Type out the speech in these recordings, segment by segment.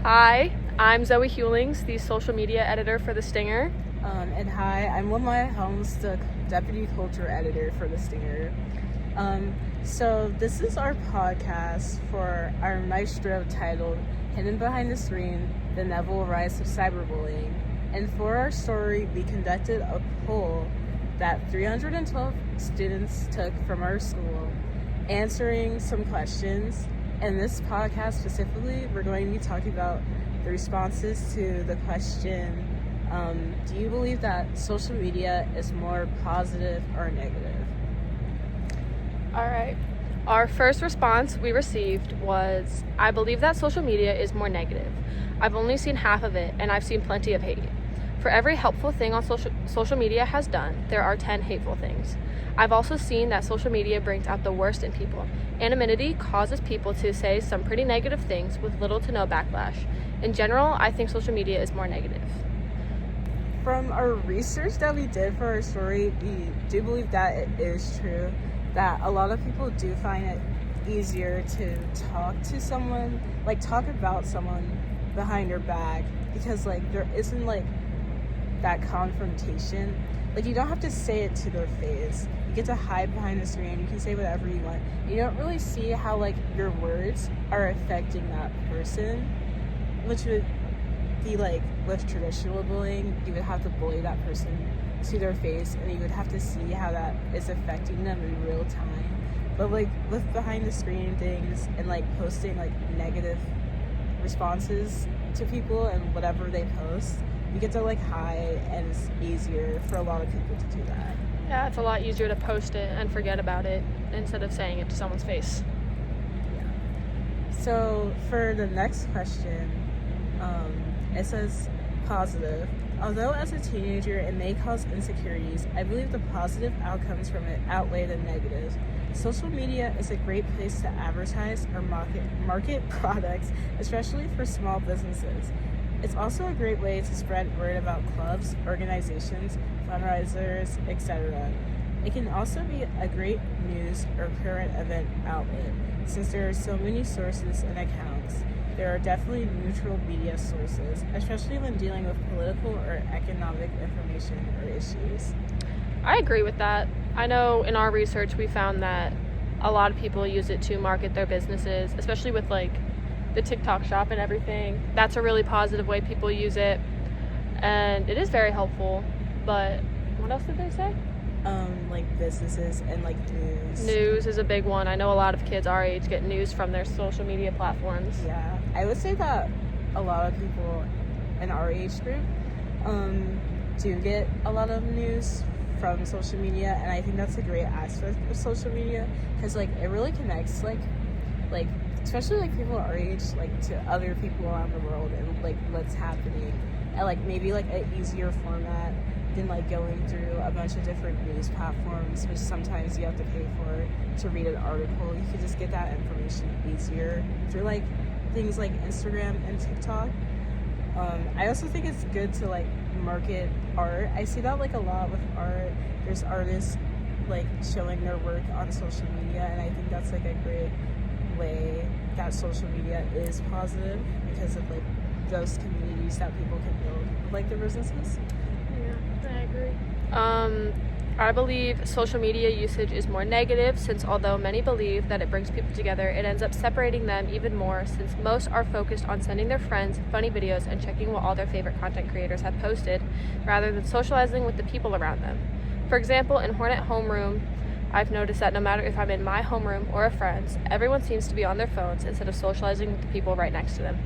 Hi, I'm Zoe Hewlings, the social media editor for The Stinger. And hi, I'm Lamaya Helms, the deputy culture editor for The Stinger. So this is our podcast for our maestro titled Hidden Behind the Screen, The Inevitable Rise of Cyberbullying. And for our story, we conducted a poll that 312 students took from our school, answering some questions. In this podcast specifically, we're going to be talking about the responses to the question, do you believe that social media is more positive or negative? All right. Our first response we received was, I believe that social media is more negative. I've only seen half of it, and I've seen plenty of hate. For every helpful thing on social media has done, there are 10 hateful things. I've also seen that social media brings out the worst in people. Anonymity causes people to say some pretty negative things with little to no backlash. In general, I think social media is more negative. From our research that we did for our story, we do believe that it is true, that a lot of people do find it easier to talk to someone, talk about someone behind their back, because there isn't that confrontation. You don't have to say it to their face. You get to hide behind the screen. You can say whatever you want. You don't really see how your words are affecting that person, which would be with traditional bullying. You would have to bully that person to their face, and you would have to see how that is affecting them in real time. But with behind the screen things and posting negative responses to people and whatever they post, you get to hide, and it's easier for a lot of people to do that. Yeah, it's a lot easier to post it and forget about it instead of saying it to someone's face. Yeah. So for the next question, it says positive. Although as a teenager it may cause insecurities, I believe the positive outcomes from it outweigh the negative. Social media is a great place to advertise or market products, especially for small businesses. It's also a great way to spread word about clubs, organizations, fundraisers, etc. It can also be a great news or current event outlet, since there are so many sources and accounts. There are definitely neutral media sources, especially when dealing with political or economic information or issues. I agree with that. I know in our research we found that a lot of people use it to market their businesses, especially with the TikTok shop and everything. That's a really positive way people use it, and it is very helpful. But what else did they say? Businesses and news. News is a big one. I know a lot of kids our age get news from their social media platforms. Yeah, I would say that a lot of people in our age group do get a lot of news from social media, and I think that's a great aspect of social media, because it really connects especially people our age to other people around the world and what's happening, and maybe an easier format than going through a bunch of different news platforms, which sometimes you have to pay for to read an article. You can just get that information easier through things like Instagram and TikTok. I also think it's good to market art. I see that a lot with art. There's artists showing their work on social media, and I think that's a great way that social media is positive, because of those communities that people can build with their businesses. Yeah, I agree. I believe social media usage is more negative, since although many believe that it brings people together, it ends up separating them even more, since most are focused on sending their friends funny videos and checking what all their favorite content creators have posted, rather than socializing with the people around them. For example, in Hornet Homeroom, I've noticed that no matter if I'm in my homeroom or a friend's, everyone seems to be on their phones instead of socializing with the people right next to them.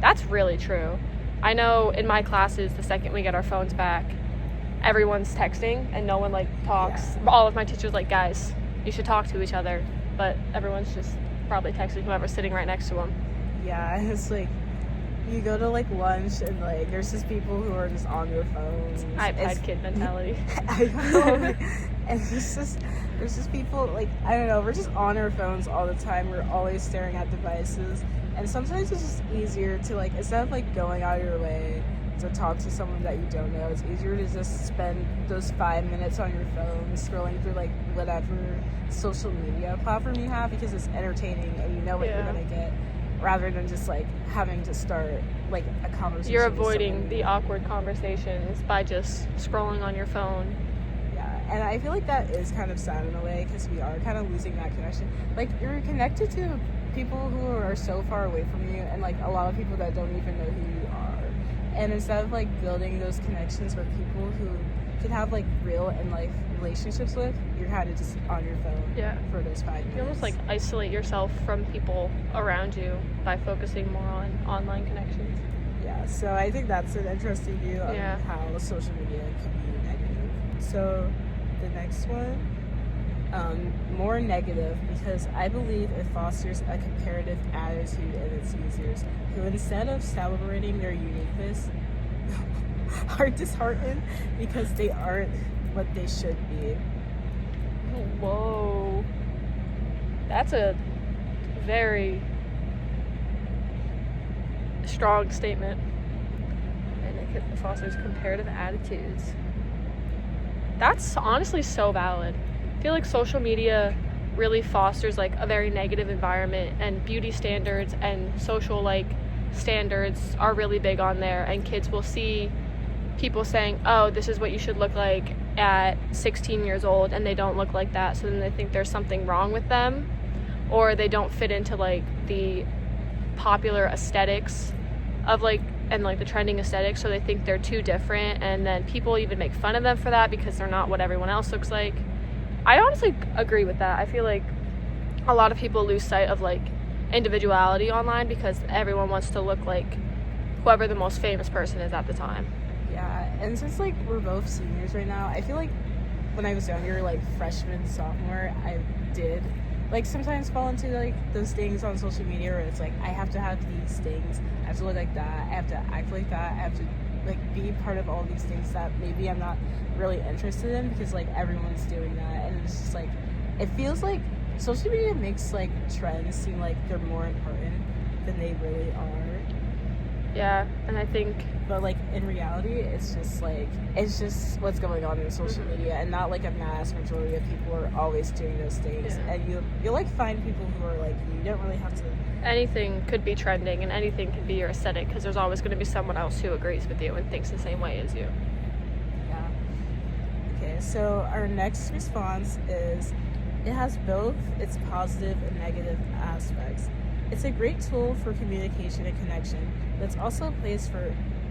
That's really true. I know in my classes, the second we get our phones back, everyone's texting and no one talks. Yeah. All of my teachers guys, you should talk to each other, but everyone's just probably texting whoever's sitting right next to them. Yeah, it's you go to lunch and there's just people who are just on their phones. iPad kid mentality. I don't know. And there's just people I don't know, we're just on our phones all the time. We're always staring at devices, and sometimes it's just easier to instead of going out of your way to talk to someone that you don't know, it's easier to just spend those 5 minutes on your phone scrolling through whatever social media platform you have, because it's entertaining and you know what you're gonna get. rather than just like having to start like a conversation. You're with avoiding somebody. the awkward conversations by just scrolling on your phone. Yeah, and I feel like that is kind of sad in a way because we are kind of losing that connection. Like, you're connected to people who are so far away from you, and like a lot of people that don't even know who you are. And instead of like building those connections with people who could have like real and life relationships with, you're kind of just on your phone for those 5 minutes. You almost like isolate yourself from people around you by focusing more on online connections. Yeah, so I think that's an interesting view of how social media can be negative. So the next one, more negative, because I believe it fosters a comparative attitude in its users who, instead of celebrating their uniqueness, are disheartened because they aren't what they should be. Whoa. That's a very strong statement. And it fosters comparative attitudes. That's honestly so valid. I feel like social media really fosters like a very negative environment, and beauty standards and social like standards are really big on there, and kids will see people saying, oh, this is what you should look like at 16 years old, and they don't look like that, so then they think there's something wrong with them, or they don't fit into like the popular aesthetics of like, and like the trending aesthetics, so they think they're too different, and then people even make fun of them for that because they're not what everyone else looks like. I honestly agree with that. I feel like a lot of people lose sight of like individuality online because everyone wants to look like whoever the most famous person is at the time. Yeah, and since like we're both seniors right now, I feel like when I was younger, like freshman, sophomore, I did like sometimes fall into like those things on social media where it's like I have to have these things, I have to look like that, I have to act like that, I have to like be part of all these things that maybe I'm not really interested in because like everyone's doing that, and it's just like it feels like social media makes like trends seem like they're more important than they really are. Yeah, and I think, but like in reality, it's just what's going on in social media, and not like a mass majority of people are always doing those things. And you'll like find people who are like you don't really have to. Anything could be trending, and anything could be your aesthetic because there's always going to be someone else who agrees with you and thinks the same way as you. Yeah. Okay, so our next response is, it has both its positive and negative aspects. It's a great tool for communication and connection, but it's also a place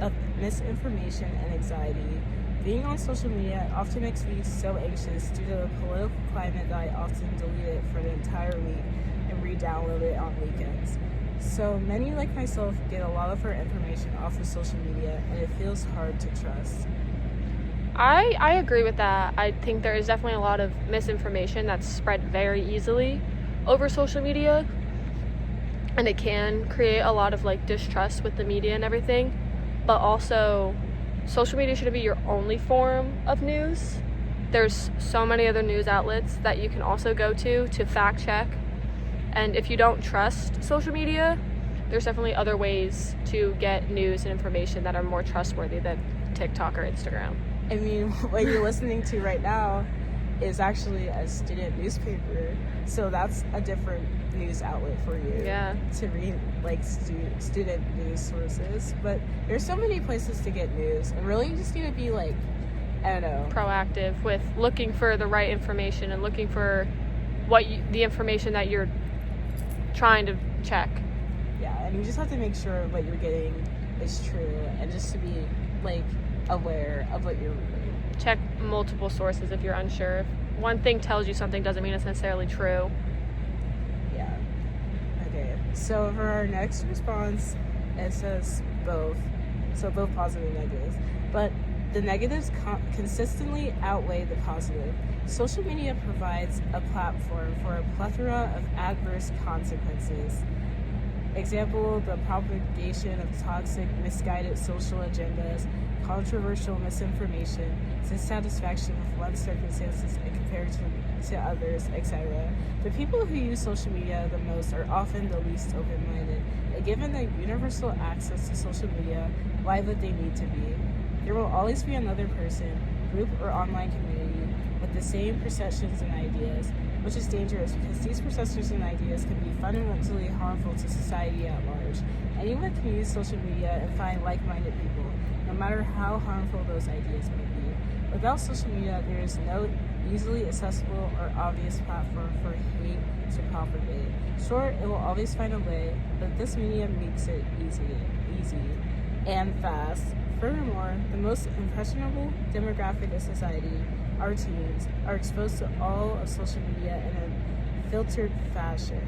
of misinformation and anxiety. Being on social media often makes me so anxious due to the political climate that I often delete it for the entire week and re-download it on weekends. So many like myself get a lot of our information off of social media, and it feels hard to trust. I agree with that. I think there is definitely a lot of misinformation that's spread very easily over social media, and it can create a lot of like distrust with the media and everything. But also, social media shouldn't be your only form of news. There's so many other news outlets that you can also go to fact check. And if you don't trust social media, there's definitely other ways to get news and information that are more trustworthy than TikTok or Instagram. I mean, what you're listening to right now is actually a student newspaper, so that's a different news outlet for you to read, like student news sources. But there's so many places to get news, and really you just need to be like, I don't know, proactive with looking for the right information and looking for the information that you're trying to check. Yeah, and you just have to make sure what you're getting is true, and just to be like aware of what you're reading. Check multiple sources if you're unsure. If one thing tells you something doesn't mean it's necessarily true. Yeah. Okay, so for our next response, it says both. So both positive and negative. But the negatives consistently outweigh the positive. Social media provides a platform for a plethora of adverse consequences. Example, the propagation of toxic, misguided social agendas, controversial misinformation, dissatisfaction with one's circumstances and compared to others, etc. The people who use social media the most are often the least open-minded, and given the universal access to social media, why would they need to be? There will always be another person, group, or online community with the same perceptions and ideas, which is dangerous because these perceptions and ideas can be fundamentally harmful to society at large. Anyone can use social media and find like-minded people, no matter how harmful those ideas may be. Without social media, there is no easily accessible or obvious platform for hate to propagate. Sure, it will always find a way, but this medium makes it easy and fast. Furthermore, the most impressionable demographic of society, our teens, are exposed to all of social media in a filtered fashion,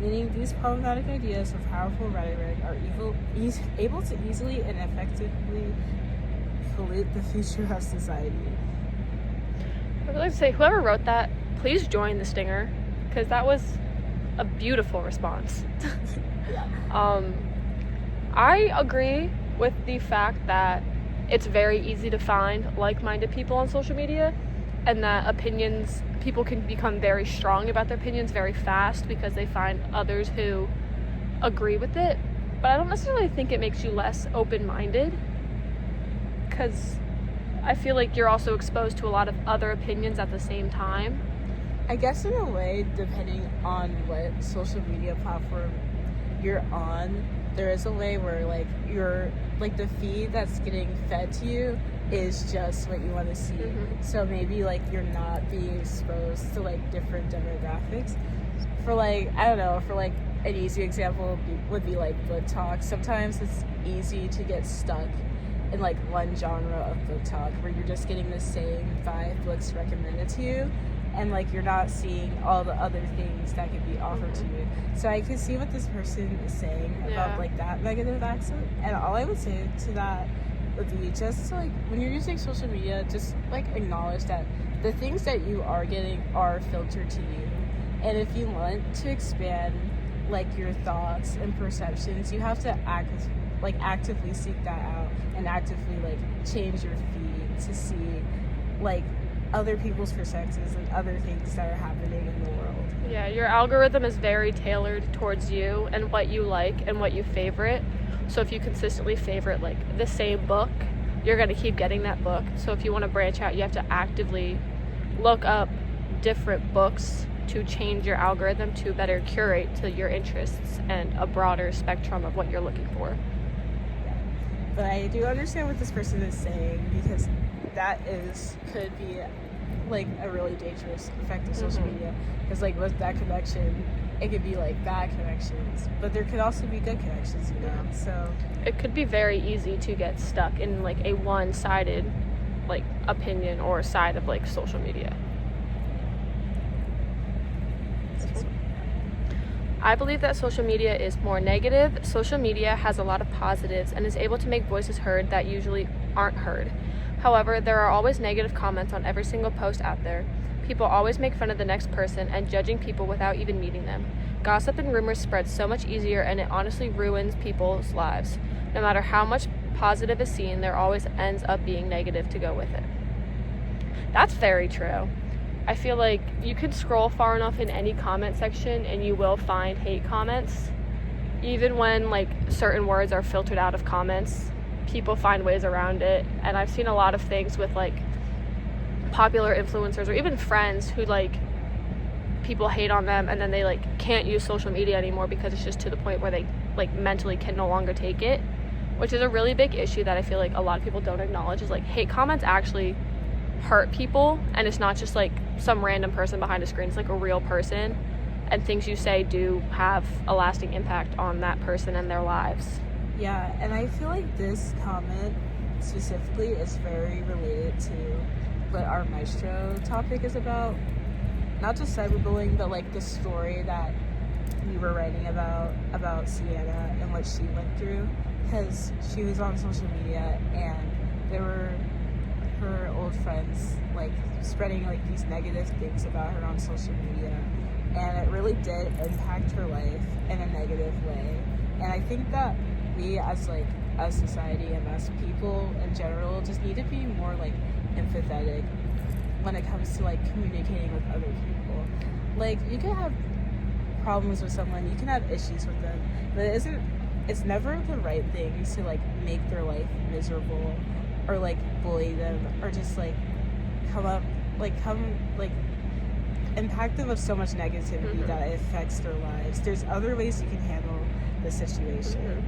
meaning these problematic ideas with powerful rhetoric are able to easily and effectively pollute the future of society. I would like to say, whoever wrote that, please join the Stinger, because that was a beautiful response. Yeah. I agree with the fact that it's very easy to find like-minded people on social media, and that people can become very strong about their opinions very fast because they find others who agree with it. But I don't necessarily think it makes you less open-minded, because I feel like you're also exposed to a lot of other opinions at the same time. I guess in a way, depending on what social media platform you're on, there is a way where the feed that's getting fed to you is just what you want to see. Mm-hmm. So maybe you're not being exposed to different demographics. For an easy example would be book talk. Sometimes it's easy to get stuck in one genre of book talk where you're just getting the same 5 books recommended to you, and you're not seeing all the other things that could be offered to you. So I can see what this person is saying about that negative accent, and all I would say to that would be just when you're using social media, just acknowledge that the things that you are getting are filtered to you, and if you want to expand your thoughts and perceptions, you have to actively seek that out and actively change your feed to see other people's perspectives and other things that are happening in the world. Yeah, your algorithm is very tailored towards you and what you like and what you favorite. So if you consistently favorite the same book, you're going to keep getting that book. So if you want to branch out, you have to actively look up different books to change your algorithm to better curate to your interests and a broader spectrum of what you're looking for. Yeah. But I do understand what this person is saying, because that could be a really dangerous effect of social media, because with that connection, it could be bad connections, but there could also be good connections, so it could be very easy to get stuck in a one-sided opinion or side of social media. I believe that social media is more negative. Social media has a lot of positives and is able to make voices heard that usually aren't heard. However, there are always negative comments on every single post out there. People always make fun of the next person and judging people without even meeting them. Gossip and rumors spread so much easier, and it honestly ruins people's lives. No matter how much positive is seen, there always ends up being negative to go with it. That's very true. I feel like you can scroll far enough in any comment section and you will find hate comments. Even when certain words are filtered out of comments, people find ways around it. And I've seen a lot of things with popular influencers or even friends who people hate on them, and then they can't use social media anymore because it's just to the point where they mentally can no longer take it, which is a really big issue that I feel like a lot of people don't acknowledge. Is hate comments actually hurt people, and it's not just some random person behind a screen. It's a real person, and things you say do have a lasting impact on that person and their lives. Yeah, and I feel this comment specifically is very related to what our maestro topic is about. Not just cyberbullying, but the story that we were writing about Sienna and what she went through, because she was on social media and there were her old friends spreading these negative things about her on social media, and it really did impact her life in a negative way. And I think that we as society and as people in general just need to be more empathetic when it comes to communicating with other people. You can have problems with someone, you can have issues with them, but it's never the right thing to make their life miserable or impact them with so much negativity that it affects their lives. There's other ways you can handle the situation.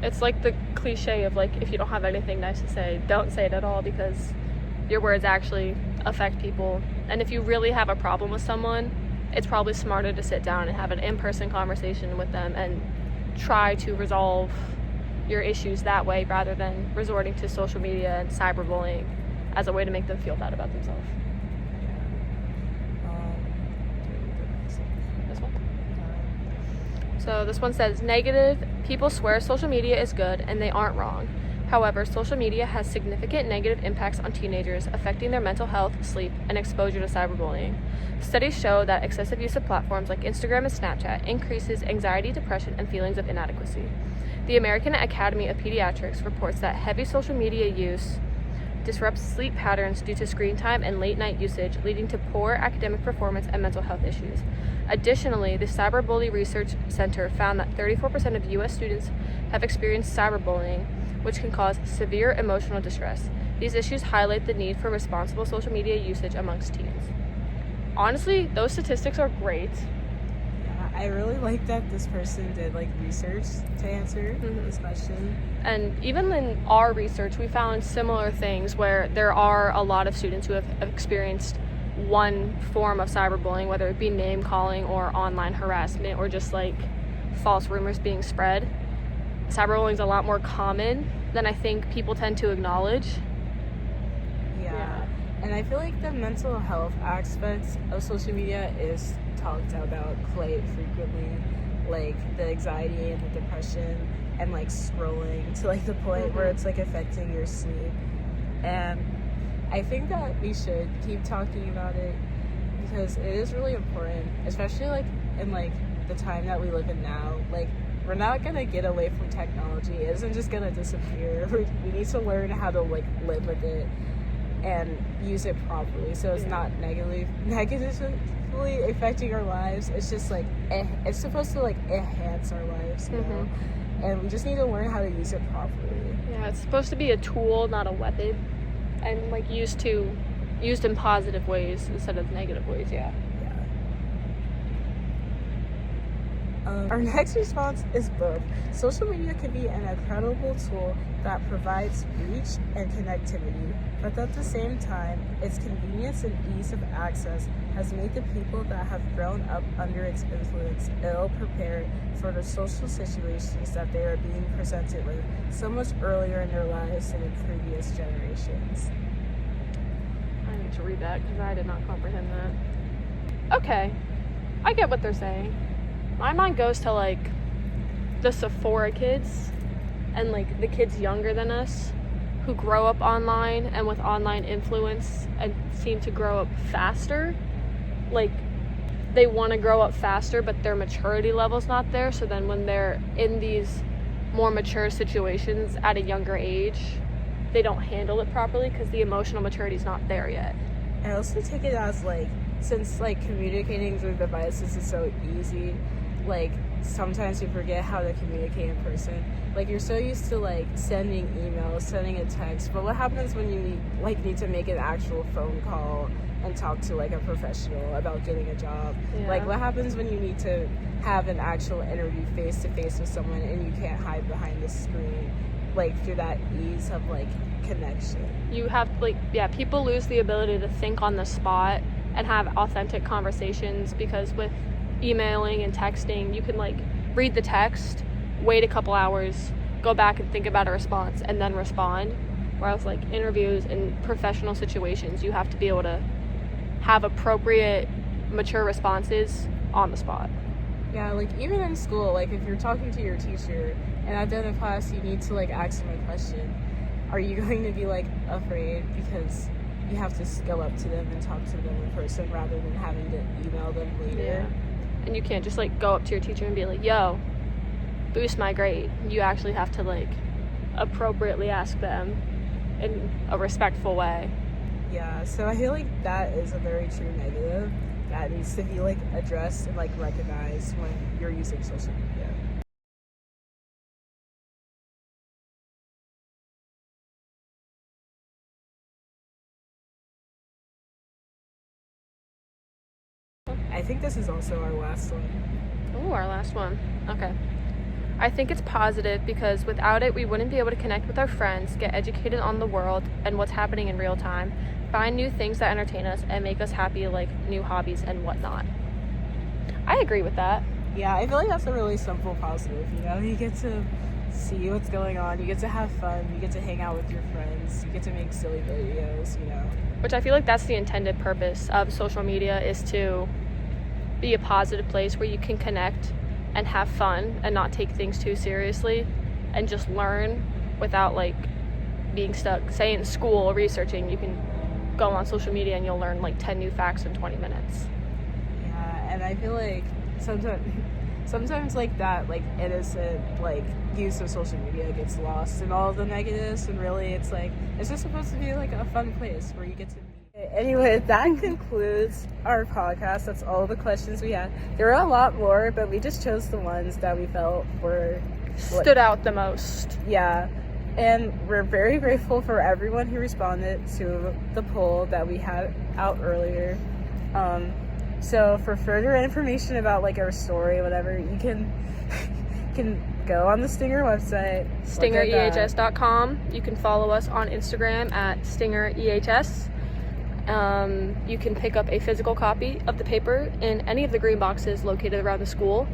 It's like the cliche of like, if you don't have anything nice to say, don't say it at all, because your words actually affect people. And if you really have a problem with someone, it's probably smarter to sit down and have an in-person conversation with them and try to resolve your issues that way, rather than resorting to social media and cyberbullying as a way to make them feel bad about themselves. This one. So this one says, negative, people swear social media is good and they aren't wrong. However, social media has significant negative impacts on teenagers, affecting their mental health, sleep, and exposure to cyberbullying. Studies show that excessive use of platforms like Instagram and Snapchat increases anxiety, depression, and feelings of inadequacy. The American Academy of Pediatrics reports that heavy social media use disrupts sleep patterns due to screen time and late night usage, leading to poor academic performance and mental health issues. Additionally, the Cyberbully Research Center found that 34% of U.S. students have experienced cyberbullying, which can cause severe emotional distress. These issues highlight the need for responsible social media usage amongst teens. Honestly, those statistics are great. Yeah, I really like that this person did like research to answer this question. And even in our research, we found similar things where there are a lot of students who have experienced one form of cyberbullying, whether it be name calling or online harassment or just like false rumors being spread. Cyberbullying is a lot more common than I think people tend to acknowledge. Yeah. And I feel like the mental health aspects of social media is talked about quite frequently, like the anxiety and the depression and like scrolling to like the point where it's like affecting your sleep. And I think that we should keep talking about it because it is really important, especially like in like the time that we live in now. Like, we're not gonna get away from technology. It isn't just gonna disappear. We need to learn how to like live with it and use it properly, so it's not negatively affecting our lives. It's just like it's supposed to like enhance our lives, you know? And we just need to learn how to use it properly. Yeah, it's supposed to be a tool, not a weapon, and like used in positive ways instead of negative ways. Our next response is both. Social media can be an incredible tool that provides reach and connectivity, but at the same time, its convenience and ease of access has made the people that have grown up under its influence ill prepared for the social situations that they are being presented with so much earlier in their lives than in previous generations. I need to read that because I did not comprehend that. Okay, I get what they're saying. My mind goes to like the Sephora kids and like the kids younger than us who grow up online and with online influence and seem to grow up faster. Like, they want to grow up faster, but their maturity level's not there. So then when they're in these more mature situations at a younger age, they don't handle it properly because the emotional maturity is not there yet. I also take it as like, since like communicating through devices is so easy, like sometimes you forget how to communicate in person. Like, you're so used to like sending emails, sending a text, but what happens when you need to make an actual phone call and talk to like a professional about getting a job? Like, what happens when you need to have an actual interview face to face with someone and you can't hide behind the screen, like through that ease of like connection? You have people lose the ability to think on the spot and have authentic conversations, because with emailing and texting, you can like read the text, wait a couple hours, go back and think about a response, and then respond. Whereas like interviews and professional situations, you have to be able to have appropriate, mature responses on the spot. Yeah, like even in school, like if you're talking to your teacher and at the end of class you need to like ask them a question, are you going to be like afraid because you have to go up to them and talk to them in person rather than having to email them later? And you can't just like go up to your teacher and be like, yo, boost my grade. You actually have to like appropriately ask them in a respectful way. Yeah, so I feel like that is a very true negative that needs to be like addressed and like recognized when you're using social media. I think this is also our last one. Oh, our last one. Okay. I think it's positive because without it, we wouldn't be able to connect with our friends, get educated on the world and what's happening in real time, find new things that entertain us, and make us happy, like new hobbies and whatnot. I agree with that. Yeah, I feel like that's a really simple positive, you know? You get to see what's going on, you get to have fun, you get to hang out with your friends, you get to make silly videos, you know? Which I feel like that's the intended purpose of social media, is to be a positive place where you can connect and have fun and not take things too seriously and just learn without like being stuck, say in school or researching. You can go on social media and you'll learn like 10 new facts in 20 minutes. Yeah, and I feel like sometimes like that like innocent like use of social media gets lost in all the negatives, and really it's like it's just supposed to be like a fun place where you get to meet. Anyway, that concludes our podcast. That's all the questions we had. There were a lot more, but we just chose the ones that we felt were Stood out the most. Yeah, and we're very grateful for everyone who responded to the poll that we had out earlier. So for further information about like our story, whatever, you can go on the Stinger website, StingerEHS.com. You can follow us on Instagram at StingerEHS. You can pick up a physical copy of the paper in any of the green boxes located around the school.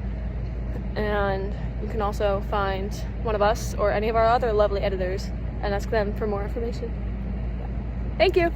And you can also find one of us or any of our other lovely editors and ask them for more information. Thank you.